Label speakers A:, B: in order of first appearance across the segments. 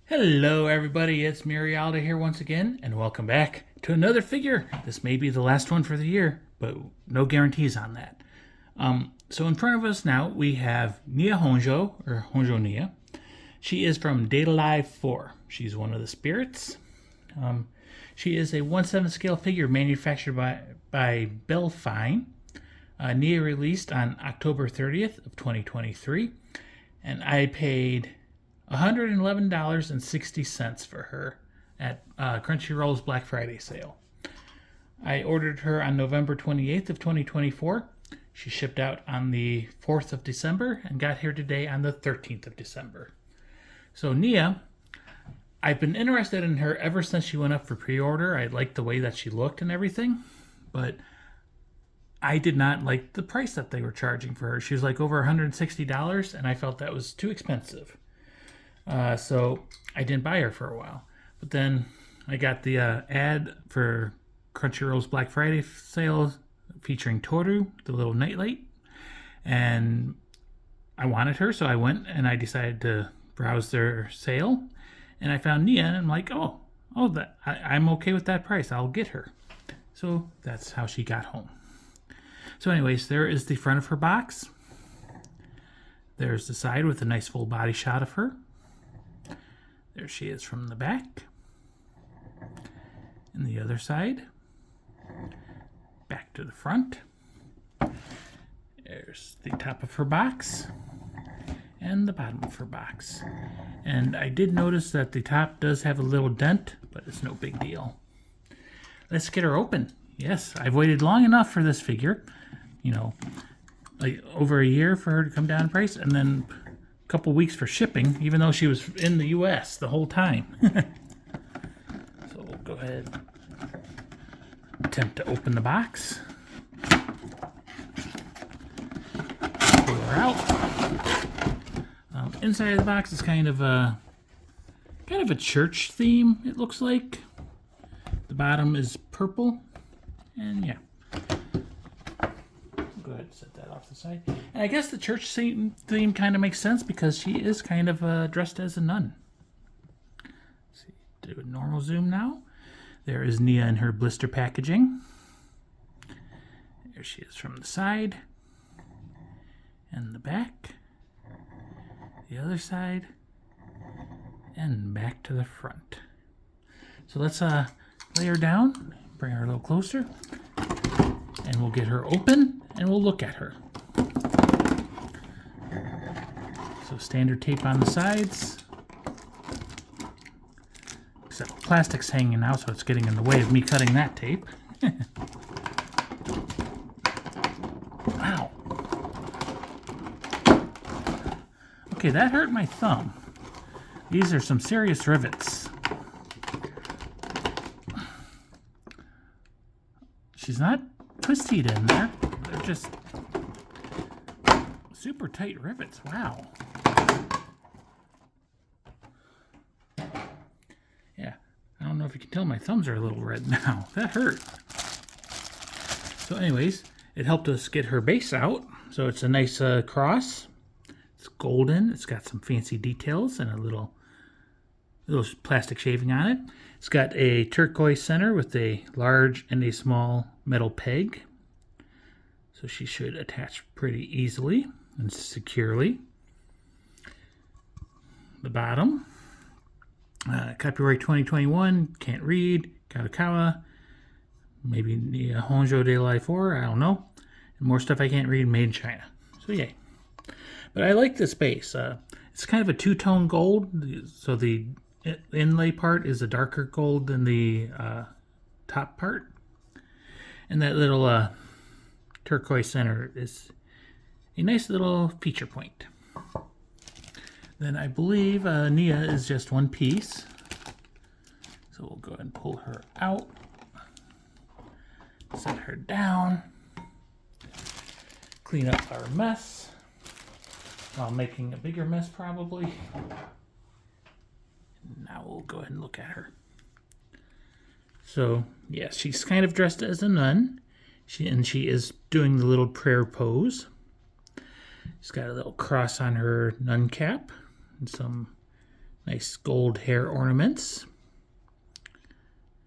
A: Hello everybody, it's Mirialda here once again, and welcome back to another figure. This may be the last one for the year, but no guarantees on that. So in front of us now, we have Nia Honjou, or Honjou Nia. She is from Data Live 4. She's one of the spirits. She is a 1/7 scale figure manufactured by Belfine. Nia released on October 30th of 2023, and I paid $111.60 for her at Crunchyroll's Black Friday sale. I ordered her on November 28th of 2024. She shipped out on the 4th of December and got here today on the 13th of December. So Nia, I've been interested in her ever since she went up for pre-order. I liked the way that she looked and everything, but I did not like the price that they were charging for her. She was like over $160, and I felt that was too expensive. So I didn't buy her for a while. But then I got the ad for Crunchyroll's Black Friday sale featuring Toru, the little nightlight. And I wanted her, so I went and I decided to browse their sale. And I found Nia, and I'm like, I'm okay with that price. I'll get her. So that's how she got home. So anyways, there is the front of her box. There's the side with a nice full body shot of her. There she is from the back. And the other side. Back to the front. There's the top of her box. And the bottom of her box. And I did notice that the top does have a little dent, but it's no big deal. Let's get her open. Yes, I've waited long enough for this figure. Like over a year for her to come down in price, and then couple weeks for shipping, even though she was in the US the whole time. So we'll go ahead and attempt to open the box. Pull her out. Inside of the box is kind of a church theme, it looks like. The bottom is purple, and yeah. Go ahead and set that off the side. And I guess the church theme kind of makes sense because she is kind of dressed as a nun. Let's see, do a normal zoom now. There is Nia in her blister packaging. There she is from the side. And the back. The other side. And back to the front. So let's lay her down. Bring her a little closer. And we'll get her open. And we'll look at her. So standard tape on the sides. Except plastic's hanging out, so it's getting in the way of me cutting that tape. Wow. Okay, that hurt my thumb. These are some serious rivets. She's not twisted in there. They're just super tight rivets. Wow. Yeah, I don't know if you can tell my thumbs are a little red now. That hurt. So anyways, it helped us get her base out. So it's a nice cross. It's golden. It's got some fancy details and a little plastic shaving on it. It's got a turquoise center with a large and a small metal peg. So she should attach pretty easily and securely. The bottom, copyright 2021, can't read, Kadokawa, maybe Honjou Nia 4, I don't know. And more stuff I can't read, made in China. So yay. But I like this base. It's kind of a two-tone gold, so the inlay part is a darker gold than the top part. And that little turquoise center is a nice little feature point. Then I believe Nia is just one piece. So we'll go ahead and pull her out. Set her down. Clean up our mess. While making a bigger mess probably. Now we'll go ahead and look at her. So, yeah, she's kind of dressed as a nun. She is doing the little prayer pose. She's got a little cross on her nun cap and some Nice gold hair ornaments.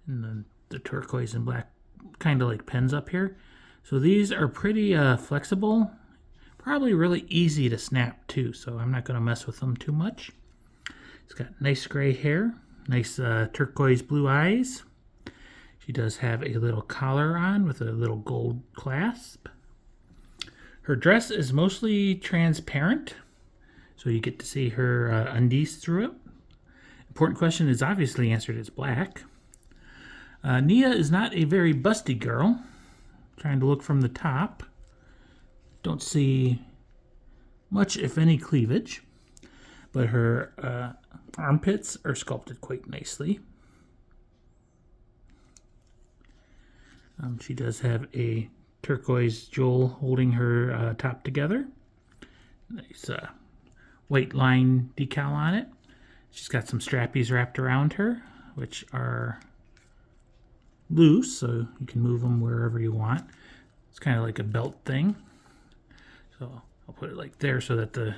A: And then the turquoise and black kind of like pens up here. So these are pretty flexible. Probably really easy to snap too, so I'm not going to mess with them too much. It's got nice gray hair, nice turquoise blue eyes. She does have a little collar on with a little gold clasp. Her dress is mostly transparent, so you get to see her undies through it. Important question is obviously answered as black. Nia is not a very busty girl. Trying to look from the top. Don't see much, if any, cleavage, but her armpits are sculpted quite nicely. She does have a turquoise jewel holding her top together. Nice white line decal on it. She's got some strappies wrapped around her, which are loose, so you can move them wherever you want. It's kind of like a belt thing. So I'll put it like there so that the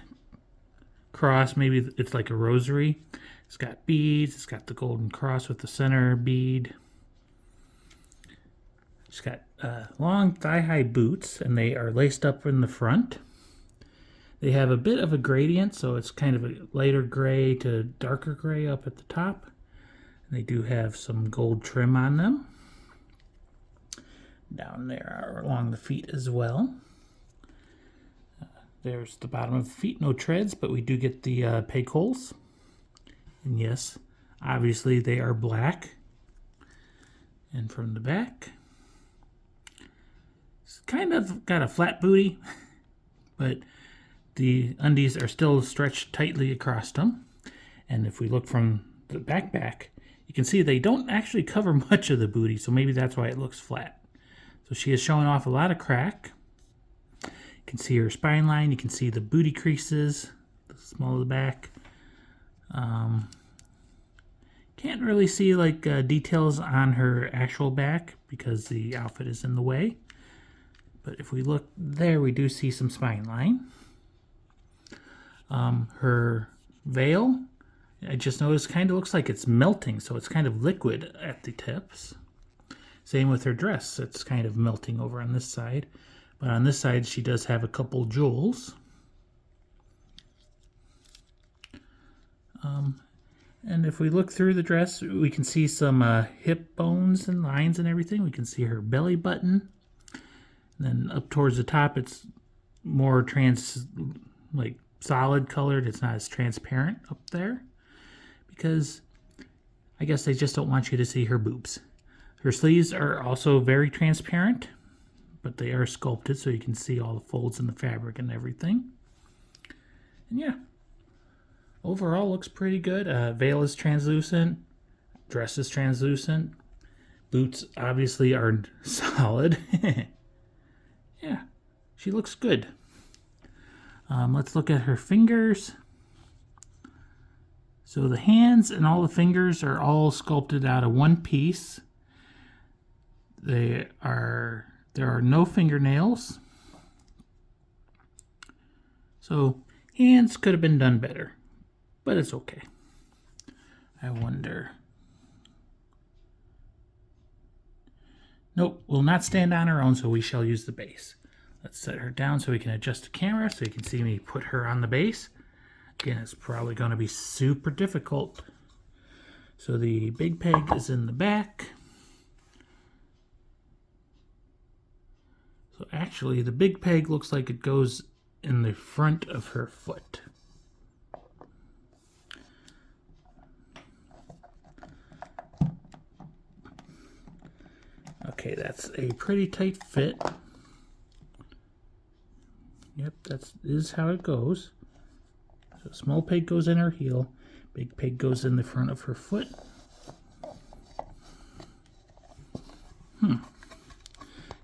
A: cross, maybe it's like a rosary. It's got beads. It's got the golden cross with the center bead. She's got long thigh-high boots, and they are laced up in the front. They have a bit of a gradient, so it's kind of a lighter gray to darker gray up at the top. And they do have some gold trim on them. Down there along the feet as well. There's the bottom of the feet, no treads, but we do get the peg holes. And yes, obviously they are black. And from the back, it's kind of got a flat booty, but the undies are still stretched tightly across them. And if we look from the back, you can see they don't actually cover much of the booty, so maybe that's why it looks flat. So she is showing off a lot of crack. You can see her spine line. You can see the booty creases, the small of the back. Can't really see like details on her actual back because the outfit is in the way. But if we look there, we do see some spine line. Her veil, I just noticed, kind of looks like it's melting, so it's kind of liquid at the tips. Same with her dress. It's kind of melting over on this side. But on this side, she does have a couple jewels. And if we look through the dress, we can see some hip bones and lines and everything. We can see her belly button. And then up towards the top, it's more like solid colored. It's not as transparent up there. Because I guess they just don't want you to see her boobs. Her sleeves are also very transparent, but they are sculpted so you can see all the folds in the fabric and everything. And yeah, overall looks pretty good. Veil is translucent, dress is translucent, boots obviously are solid. Yeah, she looks good. Let's look at her fingers. So the hands and all the fingers are all sculpted out of one piece. There are no fingernails. So hands could have been done better, but it's okay. I wonder. Nope, will not stand on her own, so we shall use the base. Let's set her down so we can adjust the camera so you can see me put her on the base. Again, it's probably going to be super difficult. So the big peg is in the back. So actually, the big peg looks like it goes in the front of her foot. Okay, that's a pretty tight fit. Yep, that is how it goes. So small peg goes in her heel, big peg goes in the front of her foot.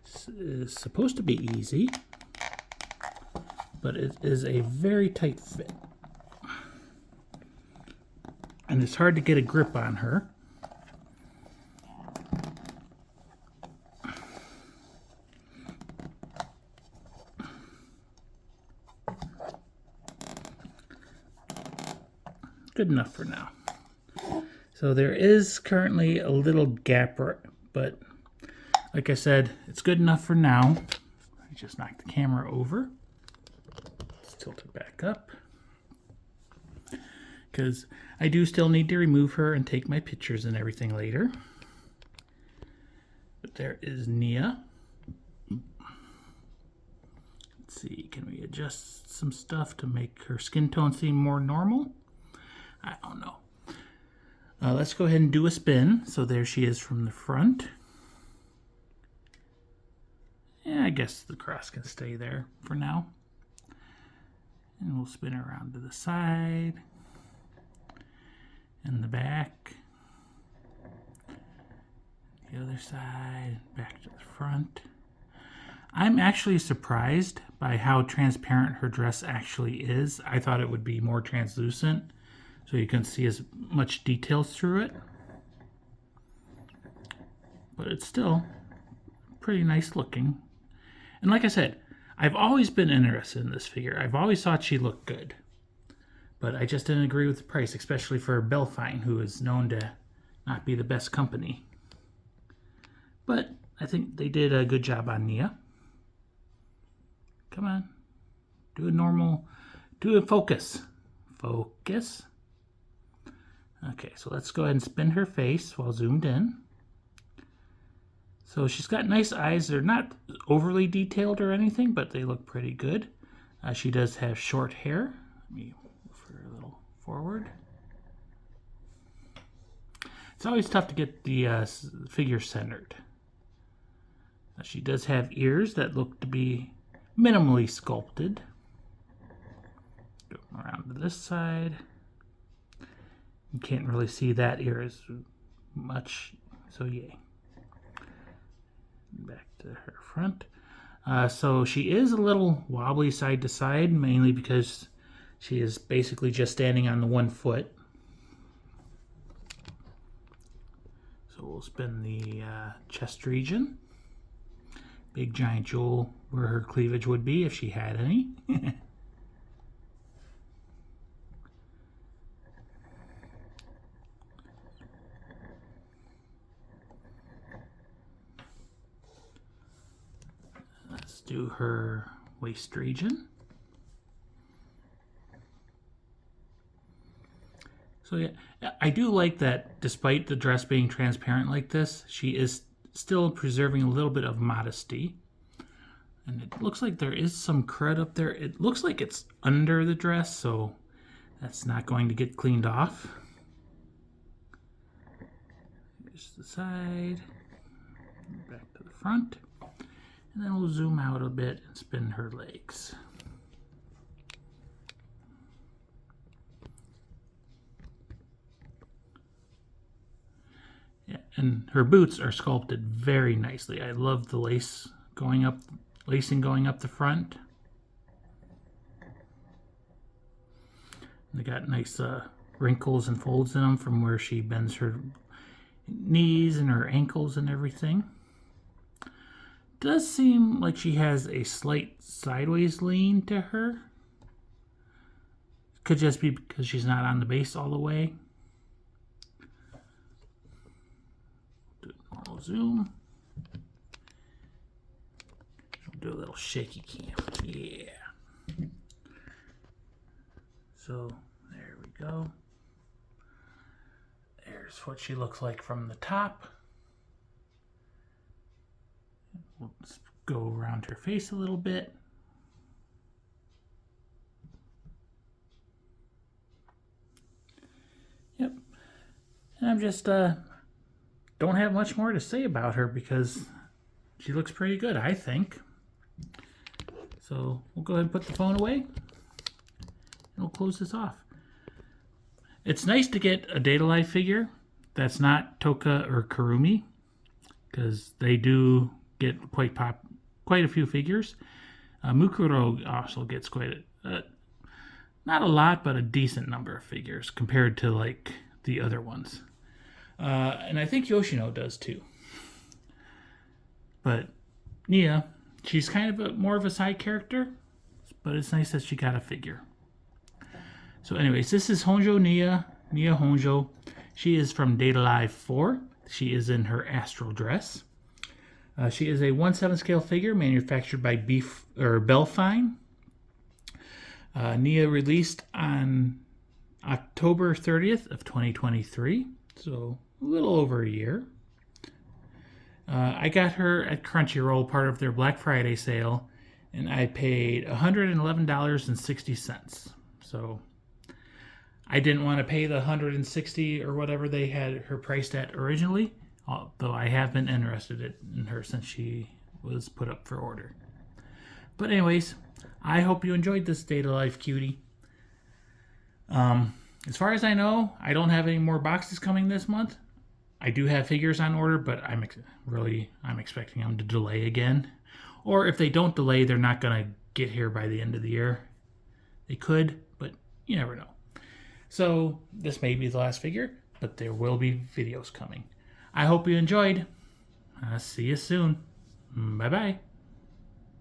A: This is supposed to be easy, but it is a very tight fit. And it's hard to get a grip on her. good enough for now. So there is currently a little gap, but like I said, it's good enough for now. I just knocked the camera over. Let's tilt it back up, because I do still need to remove her and take my pictures and everything later. But there is Nia. Let's see, can we adjust some stuff to make her skin tone seem more normal? I don't know. Let's go ahead and do a spin. So there she is from the front. Yeah, I guess the cross can stay there for now. And we'll spin her around to the side and the back. The other side, back to the front. I'm actually surprised by how transparent her dress actually is. I thought it would be more translucent, so you can see as much details through it. But it's still pretty nice looking. And like I said, I've always been interested in this figure. I've always thought she looked good. But I just didn't agree with the price, especially for Belfine, who is known to not be the best company. But I think they did a good job on Nia. Come on. Do a normal, do a focus. Focus. Okay, so let's go ahead and spin her face while zoomed in. So she's got nice eyes. They're not overly detailed or anything, but they look pretty good. She does have short hair. Let me move her a little forward. It's always tough to get the figure centered. She does have ears that look to be minimally sculpted. Go around to this side. You can't really see that ear as much, so yay. Back to her front. So she is a little wobbly side to side, mainly because she is basically just standing on the 1 foot. So we'll spin the chest region. Big giant jewel where her cleavage would be if she had any. Let's do her waist region. So yeah, I do like that despite the dress being transparent like this, she is still preserving a little bit of modesty. And it looks like there is some crud up there. It looks like it's under the dress, so that's not going to get cleaned off. Here's the side, back to the front. And then we'll zoom out a bit and spin her legs. Yeah, and her boots are sculpted very nicely. I love the lacing going up the front. They got nice wrinkles and folds in them from where she bends her knees and her ankles and everything. Does seem like she has a slight sideways lean to her. Could just be because she's not on the base all the way. Do a normal zoom. Do a little shaky cam. Yeah. So there we go. There's what she looks like from the top. Let's go around her face a little bit. Yep. And I'm just don't have much more to say about her because she looks pretty good, I think. So we'll go ahead and put the phone away and we'll close this off. It's nice to get a Data Life figure that's not Toka or Kurumi, because they do get quite a few figures. Mukuro also gets quite not a lot, but a decent number of figures compared to like the other ones. And I think Yoshino does too. But Nia, she's kind of more of a side character, but it's nice that she got a figure. So anyways, this is Honjou Nia Honjou. She is from Date Alive 4. She is in her Astral dress. She is a 1/7 scale figure manufactured by Belfine. Nia released on October 30th of 2023, so a little over a year. I got her at Crunchyroll, part of their Black Friday sale, and I paid $111.60. So I didn't want to pay the $160 or whatever they had her priced at originally, although I have been interested in her since she was put up for order. But anyways, I hope you enjoyed this Date of Life cutie. As far as I know, I don't have any more boxes coming this month. I do have figures on order, but I'm expecting them to delay again. Or if they don't delay, they're not going to get here by the end of the year. They could, but you never know. So this may be the last figure, but there will be videos coming. I hope you enjoyed. See you soon. Bye-bye.